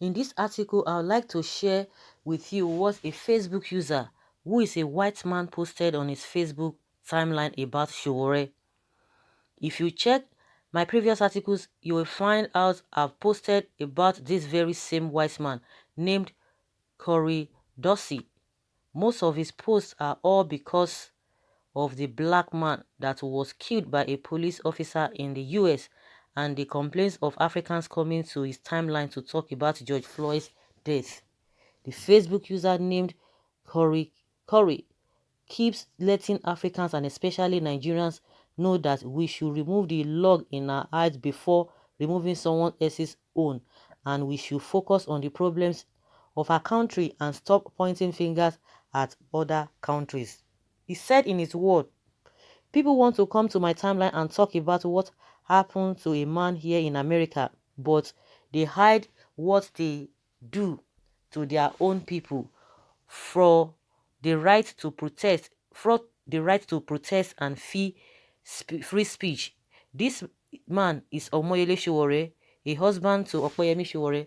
In this article, I would like to share with you what a Facebook user who is a white man posted on his Facebook timeline about Sowore. If you check my previous articles, you will find out I've posted about this very same white man named Corey Dorsey. Most of his posts are all because of the black man that was killed by a police officer in the US and the complaints of Africans coming to his timeline to talk about George Floyd's death. The Facebook user named Corey keeps letting Africans and especially Nigerians know that we should remove the log in our eyes before removing someone else's own, and we should focus on the problems of our country and stop pointing fingers at other countries. He said in his word, people want to come to my timeline and talk about what happened to a man here in America, but they hide what they do to their own people for the right to protest, and free speech. This man is Omoyele Sowore, a husband to Okoyemi Sowore.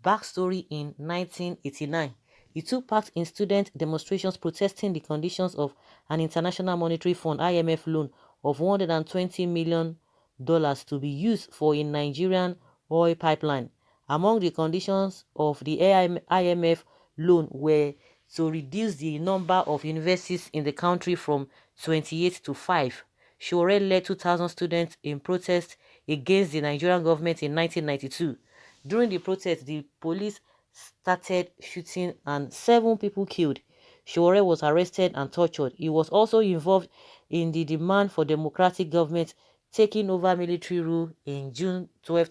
Backstory: in 1989, he took part in student demonstrations protesting the conditions of an International Monetary Fund (IMF) loan of $120 million to be used for a Nigerian oil pipeline. Among the conditions of the IMF loan were to reduce the number of universities in the country from 28 to 5. Sowore led 2,000 students in protest against the Nigerian government in 1992. During the protest, the police started shooting and 7 people killed. Sowore was arrested and tortured. He was also involved in the demand for democratic government taking over military rule in June 12,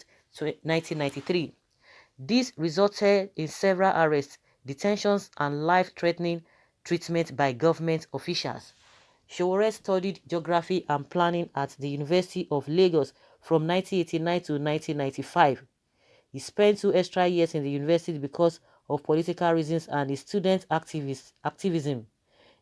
1993. This resulted in several arrests, detentions, and life-threatening treatment by government officials. Sowore studied geography and planning at the University of Lagos from 1989 to 1995. He spent 2 extra years in the university because of political reasons and his student activism.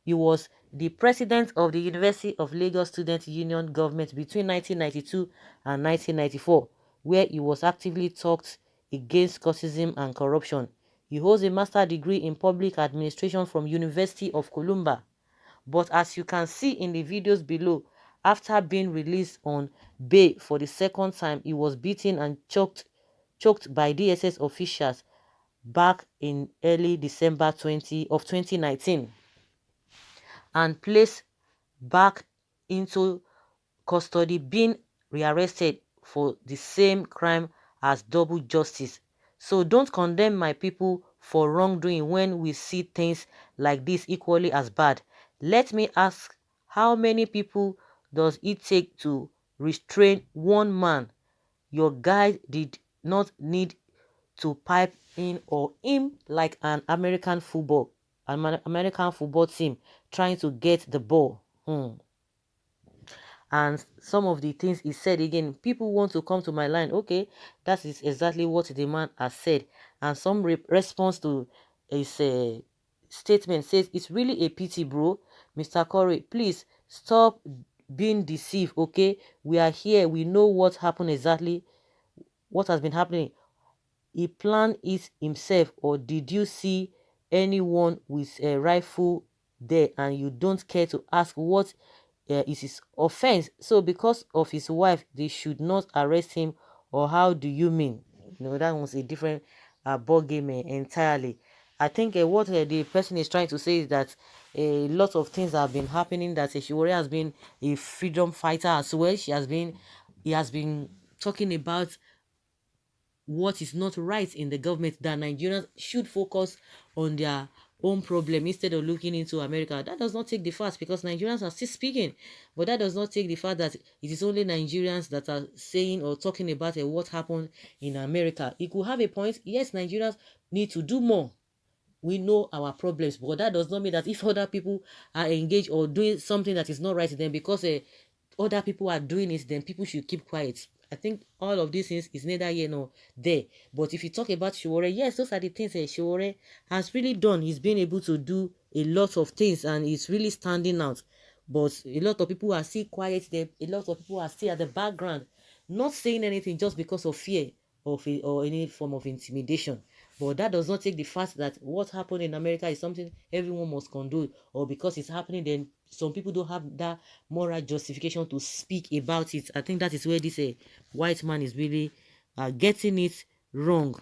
He was the president of the University of Lagos Student Union government between 1992 and 1994, where he was actively talked against cultism and corruption. He holds a master's degree in public administration from University of Columbia. But as you can see in the videos below, after being released on bail for the second time, he was beaten and choked by DSS officials back in early December 2019 and placed back into custody, being rearrested for the same crime as double justice. So don't condemn my people for wrongdoing when we see things like this equally as bad. Let me ask, how many people does it take to restrain one man? Your guy did not need to pipe in or him like an American football team trying to get the ball. And some of the things he said again, people want to come to my line. Okay, that is exactly what the man has said. And some response to his statement says, it's really a pity, bro. Mr. Corey, please stop being deceived. Okay, we are here, we know what happened exactly, what has been happening. He planned it himself, or did you see anyone with a rifle there and you don't care to ask what is his offense? So because of his wife they should not arrest him, or how do you mean? That was a different ball game entirely. I think what the person is trying to say is that a lot of things have been happening, that Sowore has been a freedom fighter as well. He has been talking about what is not right in the government, that Nigerians should focus on their own problem instead of looking into America. That does not take the fact, because Nigerians are still speaking, but that does not take the fact that it is only Nigerians that are saying or talking about what happened in America. It could have a point. Yes, Nigerians need to do more. We know our problems, but that does not mean that if other people are engaged or doing something that is not right, then because other people are doing it, then people should keep quiet. I think all of these things is neither here nor there. But if you talk about Sowore, yes, those are the things that Sowore has really done. He's been able to do a lot of things and he's really standing out. But a lot of people are still quiet there. A lot of people are still at the background, not saying anything just because of fear or any form of intimidation. But that does not take the fact that what happened in America is something everyone must condone, or because it's happening, then some people don't have that moral justification to speak about it. I think that is where this white man is really getting it wrong.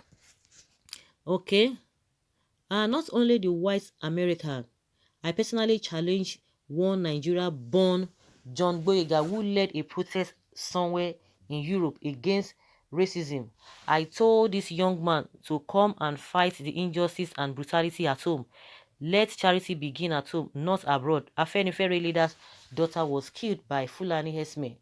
Okay. Not only the white America, I personally challenge one Nigeria-born John Boyega who led a protest somewhere in Europe against racism. I told this young man to come and fight the injustice and brutality at home. Let charity begin at home, not abroad. Afenifere leader's daughter was killed by Fulani herdsmen.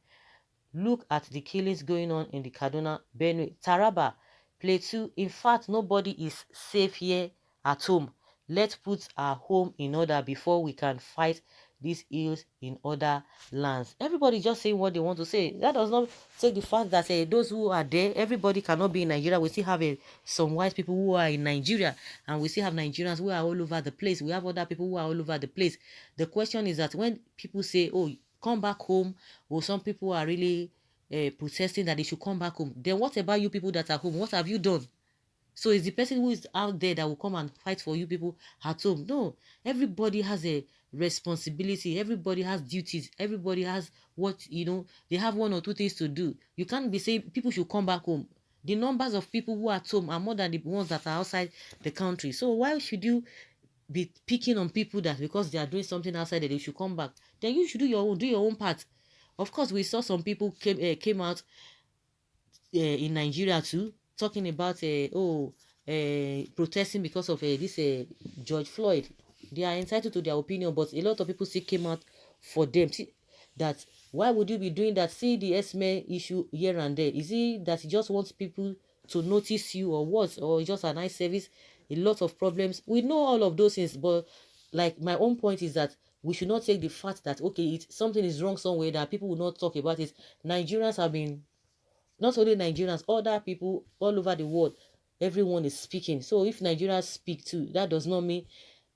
Look at the killings going on in the Kaduna, Benue, Taraba, Plateau. In fact, nobody is safe here at home. Let's put our home in order before we can fight these ills in other lands. Everybody just saying what they want to say. That does not take the fact that those who are there, everybody cannot be in Nigeria. We still have some white people who are in Nigeria, and we still have Nigerians who are all over the place. We have other people who are all over the place. The question is that when people say, oh, come back home, or some people are really protesting that they should come back home, then what about you people that are home? What have you done? So it's the person who is out there that will come and fight for you people at home. No, everybody has a responsibility. Everybody has duties. Everybody has what, they have one or two things to do. You can't be saying people should come back home. The numbers of people who are at home are more than the ones that are outside the country. So why should you be picking on people that because they are doing something outside that they should come back? Then you should do your own part. Of course, we saw some people came out in Nigeria too, talking about protesting because of this George Floyd. They are entitled to their opinion, but a lot of people still came out for them. See, that why would you be doing that? See the Esme issue here and there. Is it that he just wants people to notice you, or what? Or just a nice service? A lot of problems. We know all of those things, but like my own point is that we should not take the fact that okay, something is wrong somewhere that people will not talk about it. Nigerians have been, not only Nigerians, other people all over the world, everyone is speaking. So if Nigerians speak too, that does not mean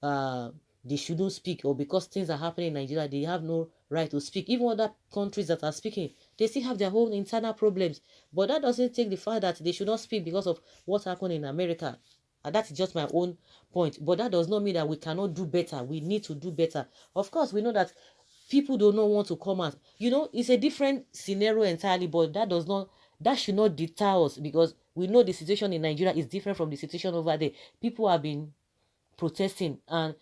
uh, they shouldn't speak, or because things are happening in Nigeria, they have no right to speak. Even other countries that are speaking, they still have their own internal problems. But that doesn't take the fact that they should not speak because of what happened in America. And that's just my own point. But that does not mean that we cannot do better. We need to do better. Of course, we know that people do not want to come out. It's a different scenario entirely, but that should not deter us, because we know the situation in Nigeria is different from the situation over there. People have been protesting, and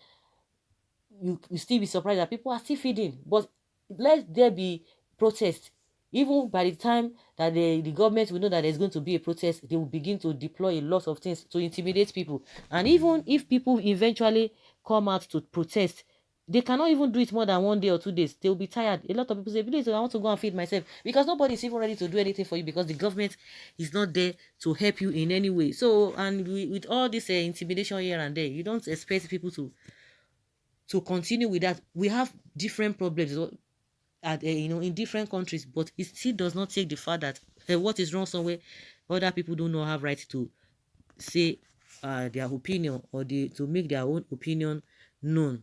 you still be surprised that people are still feeding. But let there be protest. Even by the time that the government will know that there's going to be a protest, they will begin to deploy a lot of things to intimidate people. And even if people eventually come out to protest, they cannot even do it more than 1 day or 2 days. They'll be tired. A lot of people say, please, I want to go and feed myself. Because nobody is even ready to do anything for you, because the government is not there to help you in any way. So, and with all this intimidation here and there, you don't expect people to continue with that. We have different problems in different countries, but it still does not take the fact that what is wrong somewhere, other people do not have right to say their opinion, or to make their own opinion known.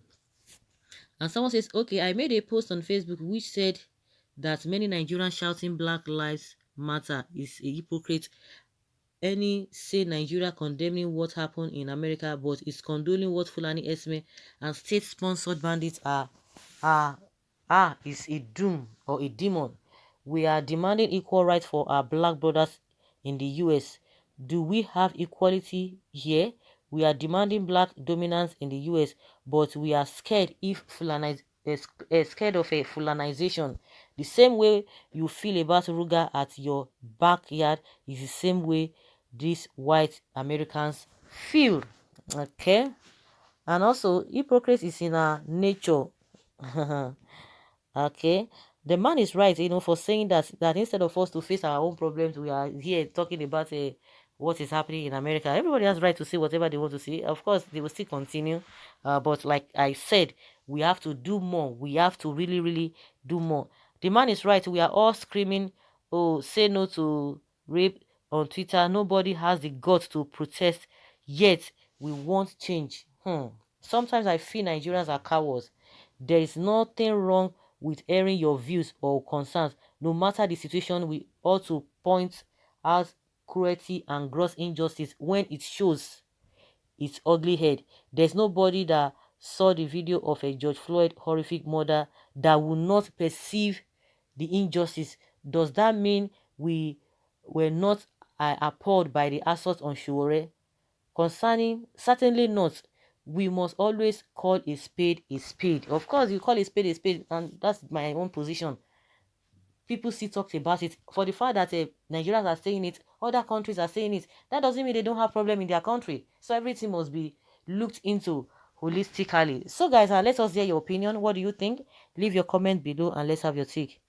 And someone says, okay, I made a post on Facebook which said that many Nigerians shouting Black Lives Matter is a hypocrite. Any say Nigeria condemning what happened in America, but is condoning what Fulani Esme and state-sponsored bandits are is a doom or a demon. We are demanding equal rights for our black brothers in the US. Do we have equality here? We are demanding black dominance in the US, but we are scared scared of a Fulanization. The same way you feel about Ruga at your backyard is the same way these white Americans feel. Okay? And also, hypocrisy is in our nature. Okay, the man is right, for saying that instead of us to face our own problems, we are here talking about what is happening in America. Everybody has right to say whatever they want to say. Of course, they will still continue, but like I said, we have to do more. We have to really, really do more. The man is right. We are all screaming, "Oh, say no to rape" on Twitter. Nobody has the guts to protest, yet we want change. Sometimes I feel Nigerians are cowards. There is nothing wrong with airing your views or concerns. No matter the situation, we ought to point out cruelty and gross injustice when it shows. its ugly head. There's nobody that saw the video of a George Floyd horrific murder that will not perceive the injustice. Does that mean we were not appalled by the assault on Sowore? Concerning, certainly not. We must always call a spade a spade. Of course, you call a spade, and that's my own position. People still talk about it. For the fact that Nigerians are saying it, other countries are saying it, that doesn't mean they don't have problem in their country. So everything must be looked into holistically. So guys, let us hear your opinion. What do you think? Leave your comment below and let's have your take.